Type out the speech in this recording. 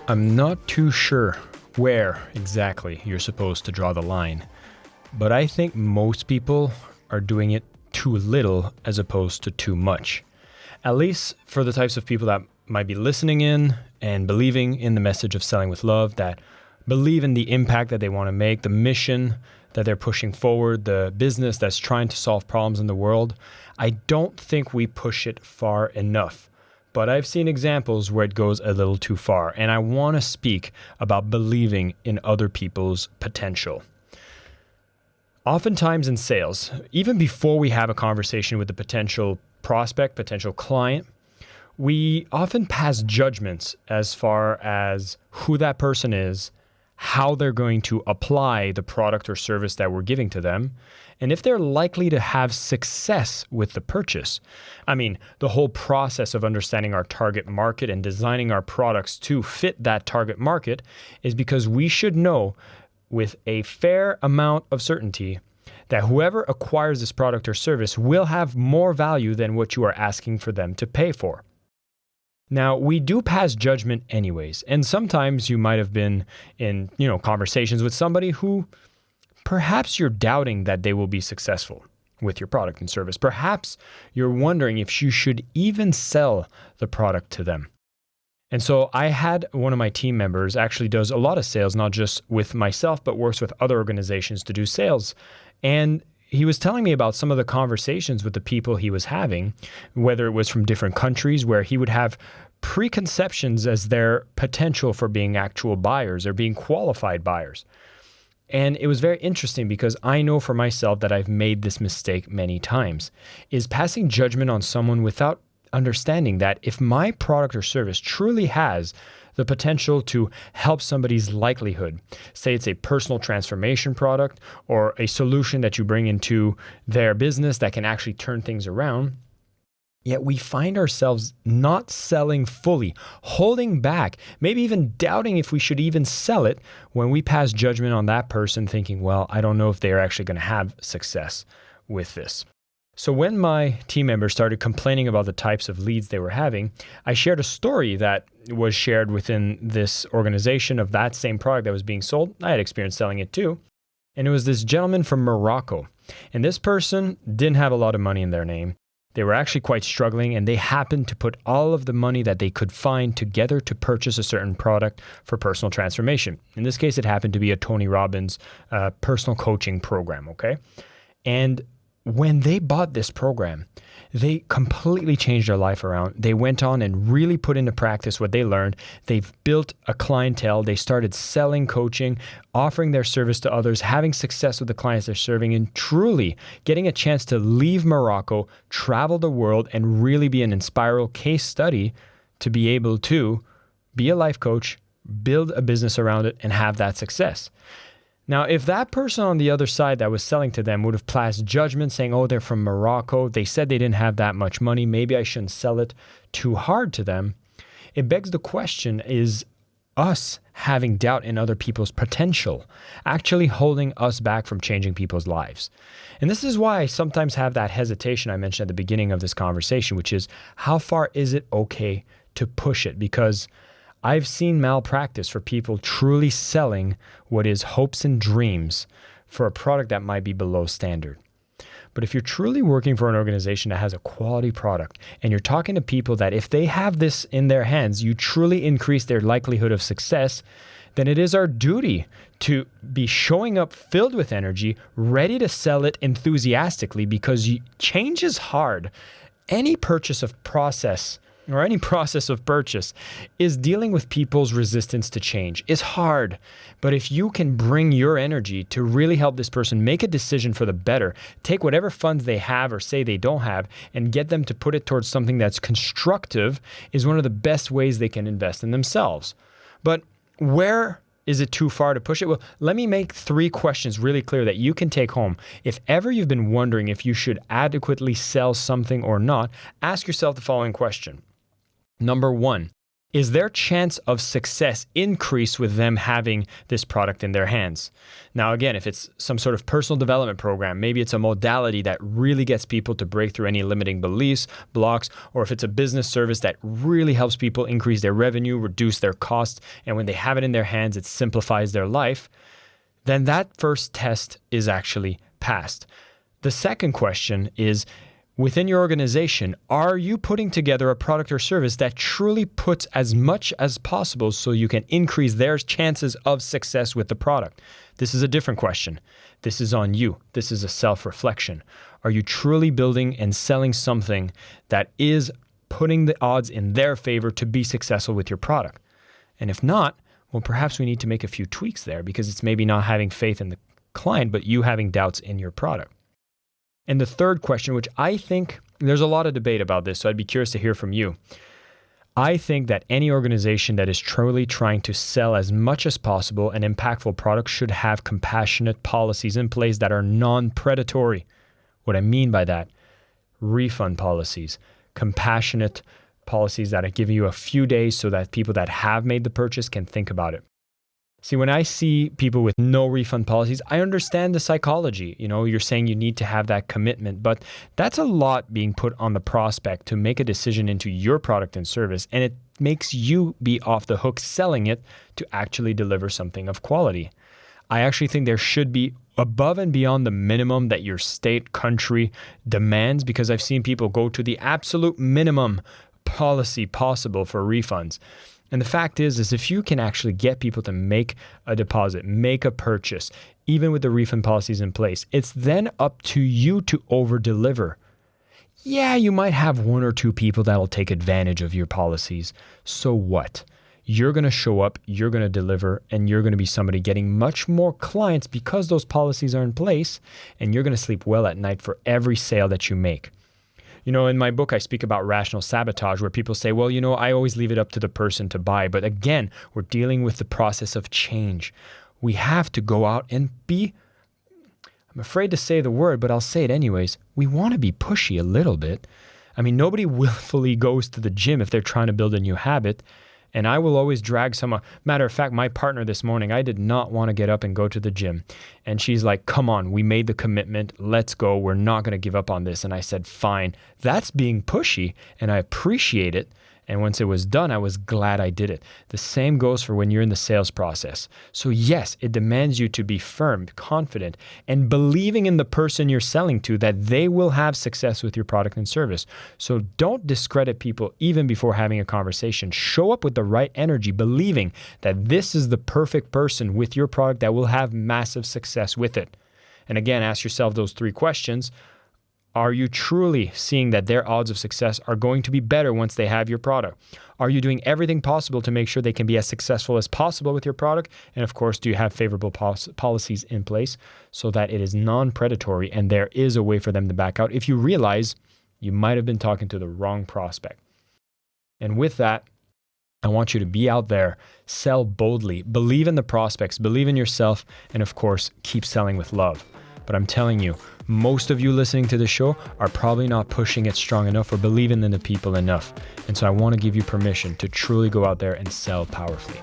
I'm not too sure where exactly you're supposed to draw the line, but I think most people are doing it too little as opposed to too much. At least for the types of people that might be listening in and believing in the message of selling with love, that believe in the impact that they want to make, the mission that they're pushing forward, the business that's trying to solve problems in the world. I don't think we push it far enough. But I've seen examples where it goes a little too far, and I want to speak about believing in other people's potential. Oftentimes in sales, even before we have a conversation with the potential prospect, potential client, we often pass judgments as far as who that person is, how they're going to apply the product or service that we're giving to them, and if they're likely to have success with the purchase. I mean, the whole process of understanding our target market and designing our products to fit that target market is because we should know with a fair amount of certainty that whoever acquires this product or service will have more value than what you are asking for them to pay for. Now, we do pass judgment anyways, and sometimes you might have been in, conversations with somebody who perhaps you're doubting that they will be successful with your product and service. Perhaps you're wondering if you should even sell the product to them. And so I had one of my team members actually does a lot of sales, not just with myself, but works with other organizations to do sales. And he was telling me about some of the conversations with the people he was having, whether it was from different countries where he would have preconceptions as their potential for being actual buyers or being qualified buyers. And it was very interesting because I know for myself that I've made this mistake many times, is passing judgment on someone without understanding that if my product or service truly has the potential to help somebody's likelihood, say it's a personal transformation product or a solution that you bring into their business that can actually turn things around, yet we find ourselves not selling fully, holding back, maybe even doubting if we should even sell it when we pass judgment on that person thinking, well, I don't know if they're actually going to have success with this. So when my team members started complaining about the types of leads they were having, I shared a story that was shared within this organization of that same product that was being sold. I had experience selling it too. And it was this gentleman from Morocco. And this person didn't have a lot of money in their name. They were actually quite struggling, and they happened to put all of the money that they could find together to purchase a certain product for personal transformation. In this case, it happened to be a Tony Robbins personal coaching program, okay? And when they bought this program, they completely changed their life around. They went on and really put into practice what they learned. They've built a clientele. They started selling coaching, offering their service to others, having success with the clients they're serving, and truly getting a chance to leave Morocco, travel the world, and really be an inspiral case study to be able to be a life coach, build a business around it, and have that success. Now, if that person on the other side that was selling to them would have passed judgment saying, oh, they're from Morocco, they said they didn't have that much money, maybe I shouldn't sell it too hard to them, it begs the question, is us having doubt in other people's potential actually holding us back from changing people's lives? And this is why I sometimes have that hesitation I mentioned at the beginning of this conversation, which is how far is it okay to push it? Because I've seen malpractice for people truly selling what is hopes and dreams for a product that might be below standard. But if you're truly working for an organization that has a quality product and you're talking to people that if they have this in their hands, you truly increase their likelihood of success, then it is our duty to be showing up filled with energy, ready to sell it enthusiastically, because change is hard. Any purchase of process or any process of purchase is dealing with people's resistance to change. It's hard, but if you can bring your energy to really help this person make a decision for the better, take whatever funds they have or say they don't have and get them to put it towards something that's constructive, is one of the best ways they can invest in themselves. But where is it too far to push it? Well, let me make 3 questions really clear that you can take home. If ever you've been wondering if you should adequately sell something or not, ask yourself the following question. Number 1, is their chance of success increase with them having this product in their hands? Now, again, if it's some sort of personal development program, maybe it's a modality that really gets people to break through any limiting beliefs, blocks, or if it's a business service that really helps people increase their revenue, reduce their costs, and when they have it in their hands, it simplifies their life, then that first test is actually passed. The second question is, within your organization, are you putting together a product or service that truly puts as much as possible so you can increase their chances of success with the product? This is a different question. This is on you. This is a self-reflection. Are you truly building and selling something that is putting the odds in their favor to be successful with your product? And if not, well, perhaps we need to make a few tweaks there, because it's maybe not having faith in the client, but you having doubts in your product. And the third question, which I think there's a lot of debate about this, so I'd be curious to hear from you. I think that any organization that is truly trying to sell as much as possible an impactful product should have compassionate policies in place that are non-predatory. What I mean by that, refund policies, compassionate policies that give you a few days so that people that have made the purchase can think about it. See, when I see people with no refund policies, I understand the psychology. You're saying you need to have that commitment, but that's a lot being put on the prospect to make a decision into your product and service, and it makes you be off the hook selling it to actually deliver something of quality. I actually think there should be above and beyond the minimum that your state, country demands, because I've seen people go to the absolute minimum policy possible for refunds. And the fact is if you can actually get people to make a deposit, make a purchase, even with the refund policies in place, it's then up to you to over-deliver. Yeah, you might have one or two people that'll take advantage of your policies. So what? You're going to show up, you're going to deliver, and you're going to be somebody getting much more clients because those policies are in place, and you're going to sleep well at night for every sale that you make. In my book, I speak about rational sabotage, where people say, well, I always leave it up to the person to buy. But again, we're dealing with the process of change. We have to go out and be, I'm afraid to say the word, but I'll say it anyways. We want to be pushy a little bit. Nobody willfully goes to the gym if they're trying to build a new habit. And I will always drag someone. Matter of fact, my partner this morning, I did not want to get up and go to the gym. And she's like, come on, we made the commitment. Let's go. We're not going to give up on this. And I said, fine. That's being pushy, and I appreciate it. And once it was done, I was glad I did it. The same goes for when you're in the sales process. So yes, it demands you to be firm, confident, and believing in the person you're selling to that they will have success with your product and service. So don't discredit people even before having a conversation. Show up with the right energy, believing that this is the perfect person with your product that will have massive success with it. And again, ask yourself those three questions. Are you truly seeing that their odds of success are going to be better once they have your product? Are you doing everything possible to make sure they can be as successful as possible with your product? And of course, do you have favorable policies in place so that it is non-predatory and there is a way for them to back out if you realize you might have been talking to the wrong prospect? And with that, I want you to be out there, sell boldly, believe in the prospects, believe in yourself, and of course, keep selling with love. But I'm telling you, most of you listening to the show are probably not pushing it strong enough or believing in the people enough. And so I want to give you permission to truly go out there and sell powerfully.